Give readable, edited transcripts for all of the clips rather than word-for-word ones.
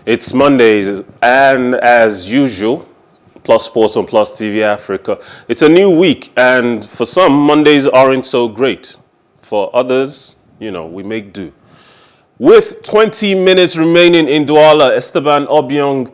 It's Mondays, and as usual, Plus Sports on Plus TV Africa. It's a new week, and for some, Mondays aren't so great. For others, we make do. With 20 minutes remaining in Douala, Esteban Obiang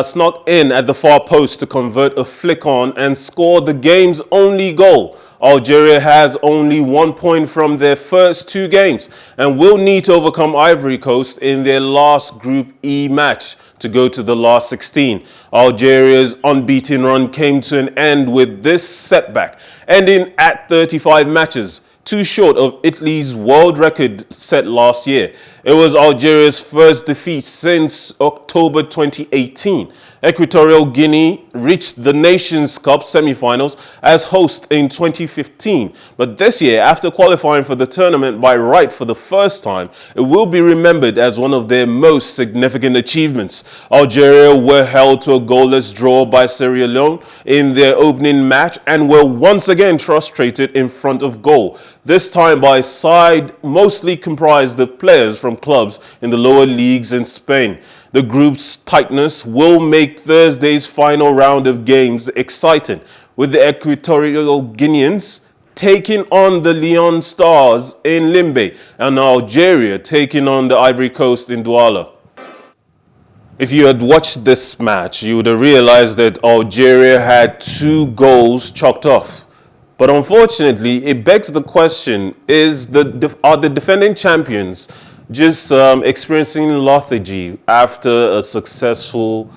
snuck in at the far post to convert a flick on and score the game's only goal. Algeria has only 1 point from their first 2 games and will need to overcome Ivory Coast in their last Group E match to go to the last 16. Algeria's unbeaten run came to an end with this setback, ending at 35 matches, too short of Italy's world record set last year. It was Algeria's first defeat since October 2018. Equatorial Guinea reached the Nations Cup semi-finals as host in 2015. But this year, after qualifying for the tournament by right for the first time, it will be remembered as one of their most significant achievements. Algeria were held to a goalless draw by Sierra Leone in their opening match and were once again frustrated in front of goal, this time by a side mostly comprised of players from clubs in the lower leagues in Spain. The group's tightness will make Thursday's final round of games exciting, with the Equatorial Guineans taking on the Leon Stars in Limbe and Algeria taking on the Ivory Coast in Douala. If you had watched this match, you would have realized that Algeria had 2 goals chalked off. But unfortunately, it begs the question, are the defending champions just experiencing lethargy after a successful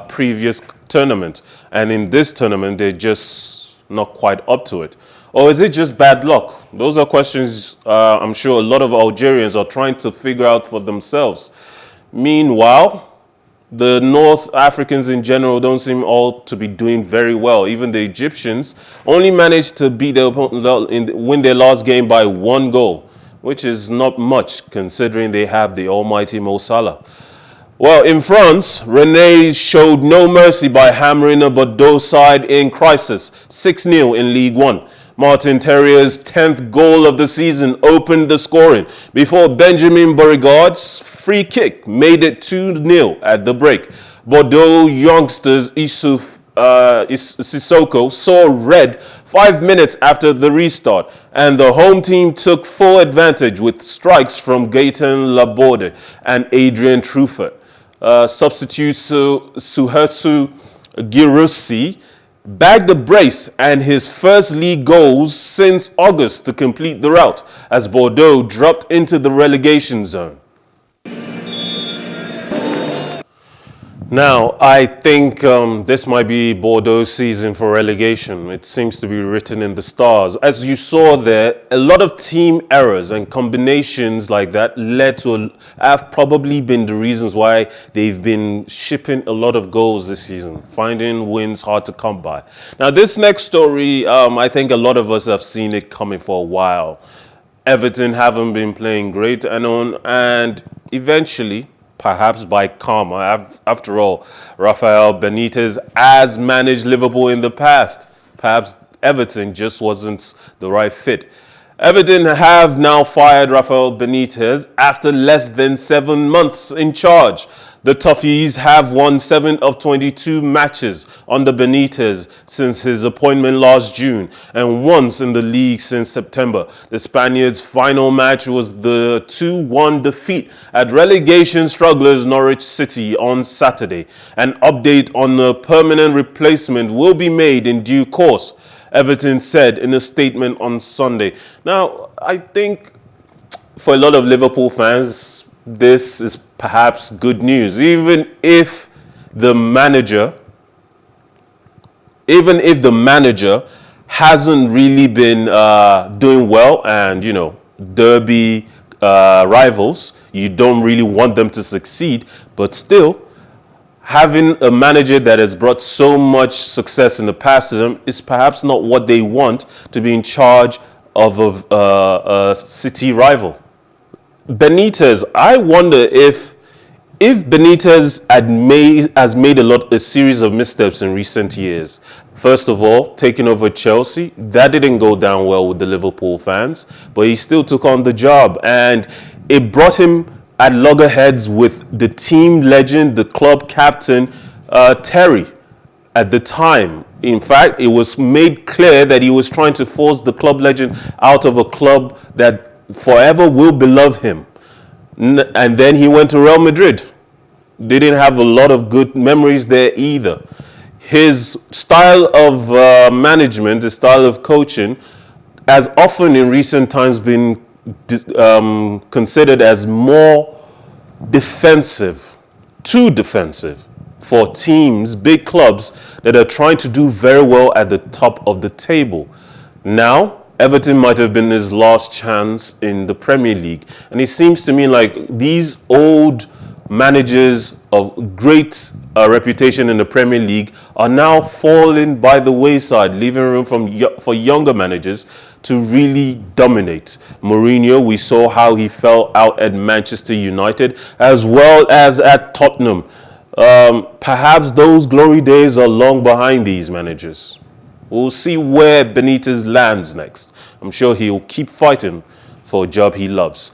previous tournament? And in this tournament, they're just not quite up to it. Or is it just bad luck? Those are questions I'm sure a lot of Algerians are trying to figure out for themselves. Meanwhile, the North Africans in general don't seem all to be doing very well. Even the Egyptians only managed to beat their opponent win their last game by 1 goal, which is not much considering they have the almighty Mo Salah. Well, in France, Rennes showed no mercy by hammering a Bordeaux side in crisis, 6-0 in Ligue 1. Martin Terrier's 10th goal of the season opened the scoring before Benjamin Beauregard's free kick made it 2-0 at the break. Bordeaux youngsters Sissoko saw red 5 minutes after the restart, and the home team took full advantage with strikes from Gaëtan Laborde and Adrien Truffert. Substitute Suhesu Giroussi bagged a brace and his first league goals since August to complete the rout as Bordeaux dropped into the relegation zone. Now, I think this might be Bordeaux's season for relegation. It seems to be written in the stars. As you saw there, a lot of team errors and combinations like that have probably been the reasons why they've been shipping a lot of goals this season, finding wins hard to come by. Now, this next story, I think a lot of us have seen it coming for a while. Everton haven't been playing great, and eventually, perhaps by karma. After all, Rafael Benitez has managed Liverpool in the past. Perhaps Everton just wasn't the right fit. Everton have now fired Rafael Benitez after less than 7 months in charge. The Toffees have won 7 of 22 matches under Benitez since his appointment last June, and once in the league since September. The Spaniards' final match was the 2-1 defeat at relegation strugglers Norwich City on Saturday. An update on the permanent replacement will be made in due course, Everton said in a statement on Sunday. Now, I think for a lot of Liverpool fans, this is perhaps good news, even if the manager hasn't really been doing well, and derby rivals, you don't really want them to succeed, but still having a manager that has brought so much success in the past to them is perhaps not what they want to be in charge of a city rival. Benitez, I wonder if Benitez has made a series of missteps in recent years. First of all, taking over Chelsea, that didn't go down well with the Liverpool fans, but he still took on the job, and it brought him at loggerheads with the team legend, the club captain, Terry, at the time. In fact, it was made clear that he was trying to force the club legend out of a club that forever will beloved him. And then he went to Real Madrid. Didn't have a lot of good memories there either. His style of management, his style of coaching, has often in recent times been considered as more defensive, too defensive for teams, big clubs that are trying to do very well at the top of the table. Now, Everton might have been his last chance in the Premier League. And it seems to me like these old managers of great reputation in the Premier League are now falling by the wayside, leaving room for younger managers to really dominate. Mourinho, we saw how he fell out at Manchester United as well as at Tottenham. Perhaps those glory days are long behind these managers. We'll see where Benitez lands next. I'm sure he'll keep fighting for a job he loves.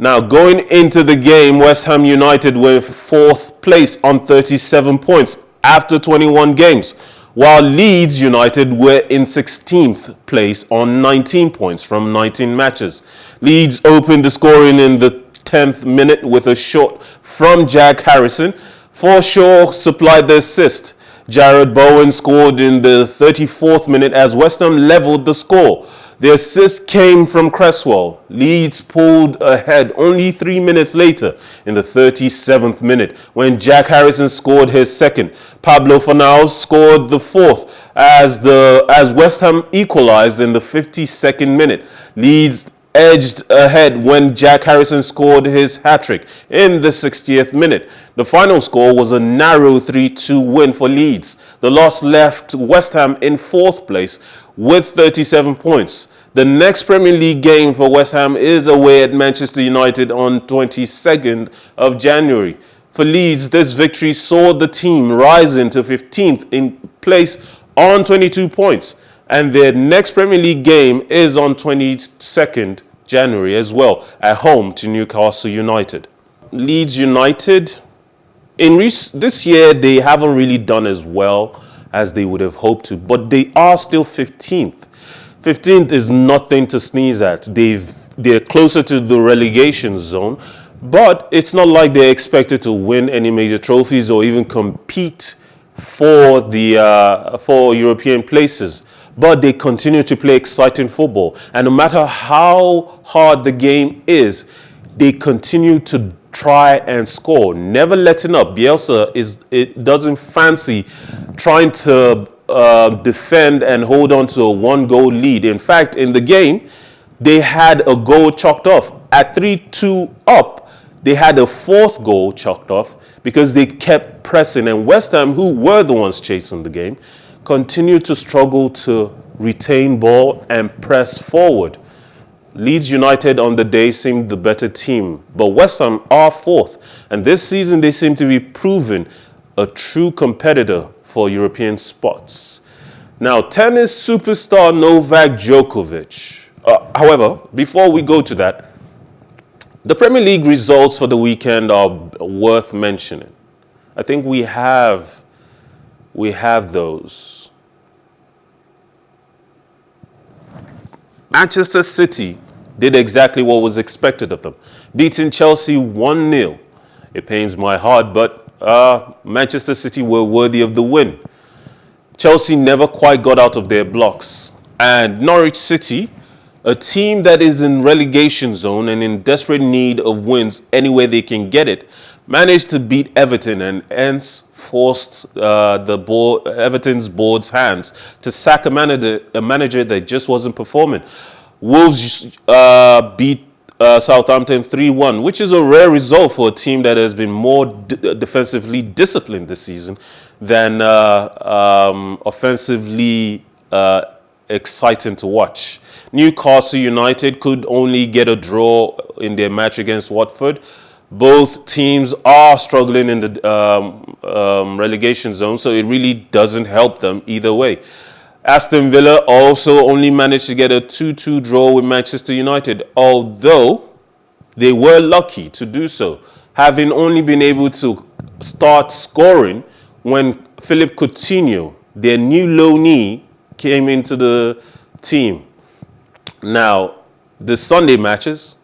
Now, going into the game, West Ham United were in 4th place on 37 points after 21 games, while Leeds United were in 16th place on 19 points from 19 matches. Leeds opened the scoring in the 10th minute with a shot from Jack Harrison. Forshaw supplied the assist. Jared Bowen scored in the 34th minute as West Ham leveled the score. The assist came from Cresswell. Leeds pulled ahead only 3 minutes later in the 37th minute when Jack Harrison scored his second. Pablo Fornals scored the fourth as West Ham equalized in the 52nd minute. Leeds edged ahead when Jack Harrison scored his hat-trick in the 60th minute. The final score was a narrow 3-2 win for Leeds. The loss left West Ham in 4th place with 37 points. The next Premier League game for West Ham is away at Manchester United on 22nd of January. For Leeds, this victory saw the team rising to 15th in place on 22 points. And their next Premier League game is on 22nd January as well, at home to Newcastle United. Leeds United, this year, they haven't really done as well as they would have hoped to, but they are still 15th. 15th is nothing to sneeze at. They're closer to the relegation zone, but it's not like they're expected to win any major trophies or even compete for European places. But they continue to play exciting football. And no matter how hard the game is, they continue to try and score, never letting up. Bielsa doesn't fancy trying to defend and hold on to a 1-goal lead. In fact, in the game, they had a goal chalked off. At 3-2 up, they had a 4th goal chalked off because they kept pressing. And West Ham, who were the ones chasing the game, continued to struggle to retain ball and press forward. Leeds United on the day seemed the better team, but West Ham are 4th. And this season they seem to be proving a true competitor for European spots. Now, tennis superstar Novak Djokovic. However, before we go to that, the Premier League results for the weekend are worth mentioning. I think we have those. Manchester City did exactly what was expected of them, beating Chelsea 1-0. It pains my heart, but Manchester City were worthy of the win. Chelsea never quite got out of their blocks. And Norwich City, a team that is in relegation zone and in desperate need of wins anywhere they can get it, managed to beat Everton and hence forced Everton's board's hands to sack a manager that just wasn't performing. Wolves beat Southampton 3-1, which is a rare result for a team that has been more defensively disciplined this season than offensively exciting to watch. Newcastle United could only get a draw in their match against Watford. Both teams are struggling in the relegation zone, so it really doesn't help them either way. Aston Villa also only managed to get a 2-2 draw with Manchester United, although They were lucky to do so, having only been able to start scoring when Philippe Coutinho, their new loanee, came into the team. Now, the Sunday matches,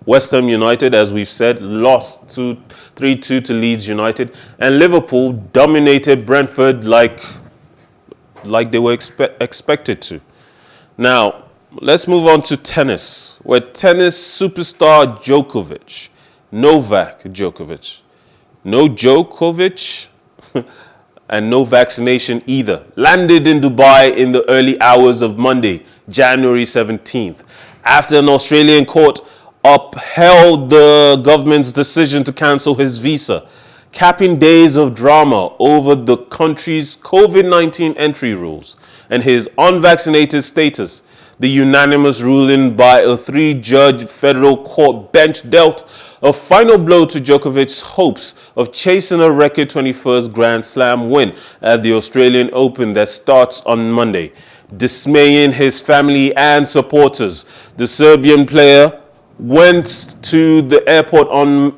West Ham United, as we've said, lost 3-2 to Leeds United, and Liverpool dominated Brentford like they were expected to. Now, let's move on to tennis, where tennis superstar Novak Djokovic, no Djokovic, and no vaccination either, landed in Dubai in the early hours of Monday, January 17th, after an Australian court upheld the government's decision to cancel his visa, capping days of drama over the country's COVID-19 entry rules and his unvaccinated status. The unanimous ruling by a 3-judge federal court bench dealt a final blow to Djokovic's hopes of chasing a record 21st Grand Slam win at the Australian Open that starts on Monday, dismaying his family and supporters. The Serbian player went to the airport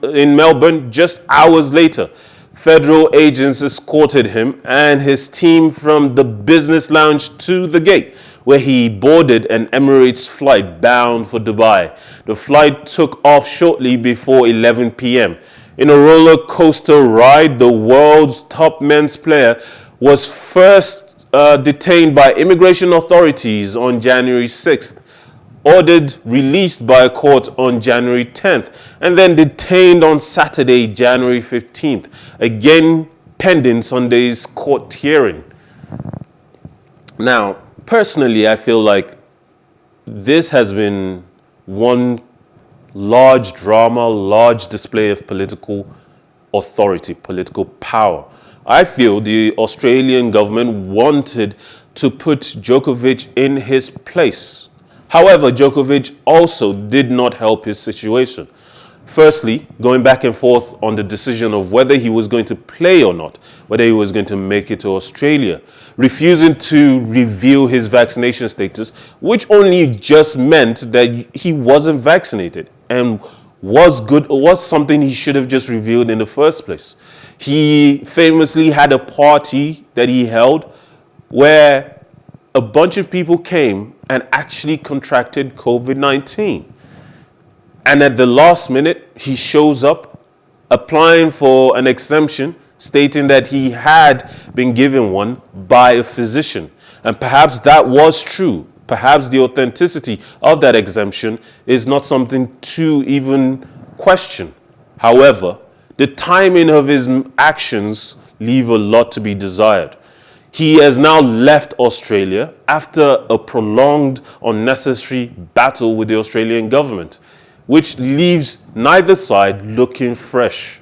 in Melbourne just hours later. Federal agents escorted him and his team from the business lounge to the gate, where he boarded an Emirates flight bound for Dubai. The flight took off shortly before 11 p.m. In a roller coaster ride, the world's top men's player was first detained by immigration authorities on January 6th, ordered released by a court on January 10th, and then detained on Saturday, January 15th, again pending Sunday's court hearing. Now, personally, I feel like this has been one large drama, large display of political authority, political power. I feel the Australian government wanted to put Djokovic in his place. However, Djokovic also did not help his situation. Firstly, going back and forth on the decision of whether he was going to play or not, whether he was going to make it to Australia, refusing to reveal his vaccination status, which only just meant that he wasn't vaccinated and was something he should have just revealed in the first place. He famously had a party that he held where a bunch of people came and actually contracted COVID-19. And at the last minute, he shows up applying for an exemption, stating that he had been given one by a physician. And perhaps that was true. Perhaps the authenticity of that exemption is not something to even question. However, the timing of his actions leave a lot to be desired. He has now left Australia after a prolonged, unnecessary battle with the Australian government, which leaves neither side looking fresh.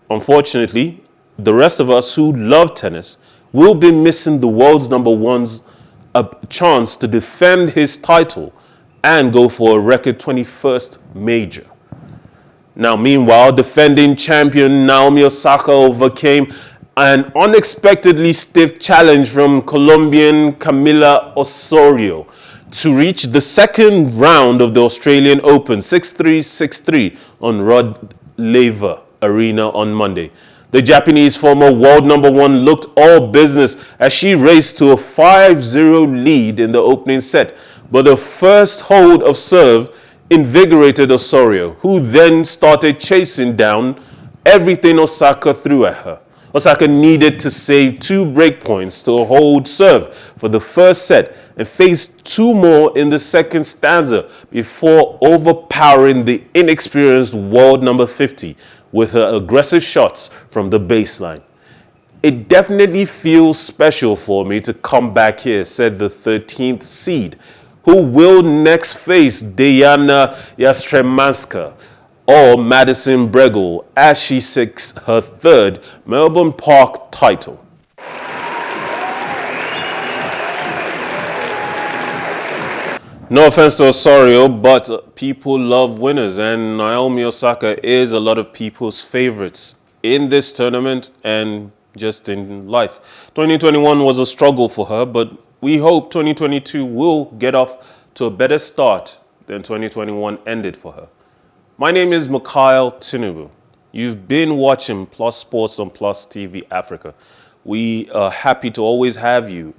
Unfortunately, the rest of us who love tennis will be missing the world's number one's chance to defend his title and go for a record 21st major. Now, meanwhile, defending champion Naomi Osaka overcame an unexpectedly stiff challenge from Colombian Camila Osorio to reach the second round of the Australian Open 6-3, 6-3 on Rod Laver Arena on Monday. The Japanese former world number one looked all business as she raced to a 5-0 lead in the opening set, but the first hold of serve invigorated Osorio, who then started chasing down everything Osaka threw at her. Osaka needed to save 2 break points to hold serve for the first set and faced 2 more in the second stanza before overpowering the inexperienced world number 50 with her aggressive shots from the baseline. It definitely feels special for me to come back here, said the 13th seed, who will next face Diana Yastremska or Madison Bregel as she seeks her 3rd Melbourne Park title. No offense to Osorio, but people love winners, and Naomi Osaka is a lot of people's favorites in this tournament and just in life. 2021 was a struggle for her, but we hope 2022 will get off to a better start than 2021 ended for her. My name is Mikhail Tinubu. You've been watching Plus Sports on Plus TV Africa. We are happy to always have you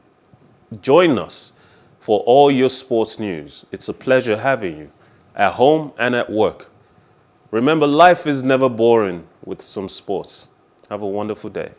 join us for all your sports news. It's a pleasure having you at home and at work. Remember, life is never boring with some sports. Have a wonderful day.